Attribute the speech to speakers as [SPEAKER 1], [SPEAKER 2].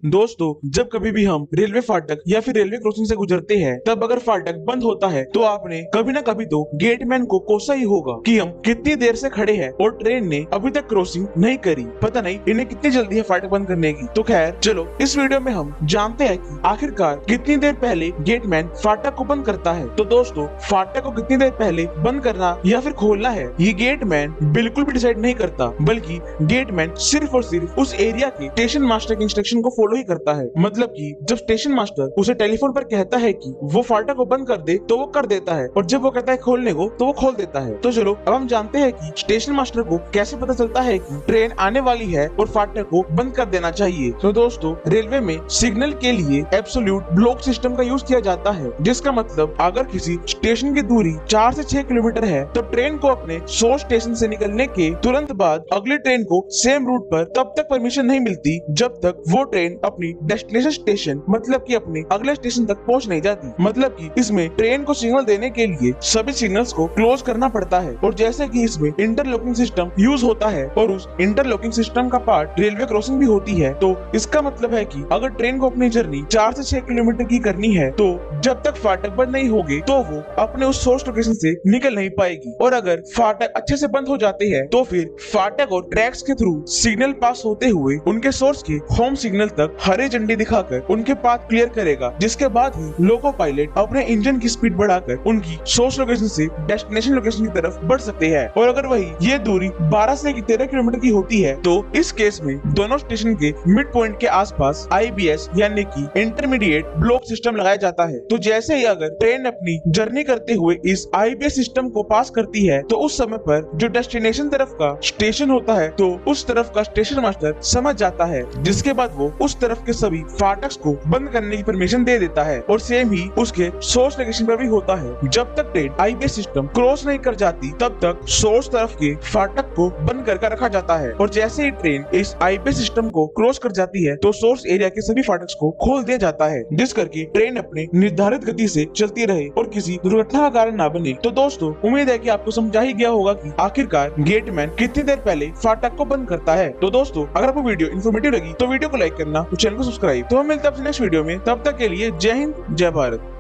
[SPEAKER 1] दोस्तों, जब कभी भी हम रेलवे फाटक या फिर रेलवे क्रॉसिंग से गुजरते हैं, तब अगर फाटक बंद होता है तो आपने कभी ना कभी तो गेटमैन को कोसा ही होगा कि हम कितनी देर से खड़े हैं और ट्रेन ने अभी तक क्रॉसिंग नहीं करी। पता नहीं इन्हें कितनी जल्दी है फाटक बंद करने की। तो खैर चलो, इस वीडियो में हम जानते हैं कि आखिरकार कितनी देर पहले गेटमैन फाटक को बंद करता है। तो दोस्तों, फाटक को कितनी देर पहले बंद करना या फिर खोलना है, ये गेटमैन बिल्कुल भी डिसाइड नहीं करता, बल्कि गेटमैन सिर्फ और सिर्फ उस एरिया के स्टेशन मास्टर के इंस्ट्रक्शन को फॉलो ही करता है। मतलब कि जब स्टेशन मास्टर उसे टेलीफोन पर कहता है कि वो फाटक को बंद कर दे तो वो कर देता है, और जब वो कहता है खोलने को तो वो खोल देता है। तो चलो, अब हम जानते हैं कि स्टेशन मास्टर को कैसे पता चलता है कि ट्रेन आने वाली है और फाटक को बंद कर देना चाहिए। तो दोस्तों, रेलवे में सिग्नल के लिए एब्सोल्यूट ब्लॉक सिस्टम का यूज किया जाता है, जिसका मतलब अगर किसी स्टेशन की दूरी 4 से 6 किलोमीटर है तो ट्रेन को अपने सोर्स स्टेशन से निकलने के तुरंत बाद अगले ट्रेन को सेम रूट पर तब तक परमिशन नहीं मिलती जब तक वो ट्रेन अपनी डेस्टिनेशन स्टेशन मतलब कि अपने अगले स्टेशन तक पहुंच नहीं जाती। मतलब कि इसमें ट्रेन को सिग्नल देने के लिए सभी सिग्नल्स को क्लोज करना पड़ता है, और जैसे कि इसमें इंटरलॉकिंग सिस्टम यूज होता है और उस इंटरलॉकिंग सिस्टम का पार्ट रेलवे क्रॉसिंग भी होती है। तो इसका मतलब है कि अगर ट्रेन को अपनी जर्नी 4 से 6 किलोमीटर की करनी है तो जब तक फाटक बंद नहीं होंगे तो वो अपने उस सोर्स लोकेशन से निकल नहीं पाएगी। और अगर फाटक अच्छे से बंद हो जाते हैं तो फिर फाटक और ट्रैक्स के थ्रू सिग्नल पास होते हुए उनके सोर्स के होम सिग्नल तक हरे झंडी दिखाकर उनके पाथ क्लियर करेगा, जिसके बाद ही लोको पायलट अपने इंजन की स्पीड बढ़ाकर उनकी सोर्स लोकेशन से डेस्टिनेशन लोकेशन की तरफ बढ़ सकते हैं। और अगर वही ये दूरी 12 से 13 किलोमीटर की होती है तो इस केस में दोनों स्टेशन के मिड पॉइंट के आसपास IBS यानी कि इंटरमीडिएट ब्लॉक सिस्टम लगाया जाता है। तो जैसे ही अगर ट्रेन अपनी जर्नी करते हुए इस IBS सिस्टम को पास करती है तो उस समय पर जो डेस्टिनेशन तरफ का स्टेशन होता है तो उस तरफ का स्टेशन मास्टर समझ जाता है, जिसके बाद वो उस तरफ के सभी फाटक्स को बंद करने की परमिशन दे देता है। और सेम ही उसके सोर्स लोकेशन पर भी होता है। जब तक ट्रेन IBS सिस्टम क्रॉस नहीं कर जाती तब तक सोर्स तरफ के फाटक को बंद करके रखा जाता है, और जैसे ही ट्रेन इस IBS सिस्टम को क्रॉस कर जाती है तो सोर्स एरिया के सभी फाटक्स को खोल दिया जाता है, जिस करके ट्रेन अपने निर्धारित गति से चलती रहे और किसी दुर्घटना का कारण ना बने। तो दोस्तों, उम्मीद है कि आपको समझा ही गया होगा कि आखिरकार गेटमैन कितनी देर पहले फाटक को बंद करता है। तो दोस्तों, अगर आपको वीडियो इन्फॉर्मेटिव लगी तो वीडियो को लाइक करना और चैनल को सब्सक्राइब। तो हम मिलते हैं नेक्स्ट वीडियो में, तब तक के लिए जय हिंद, जय भारत।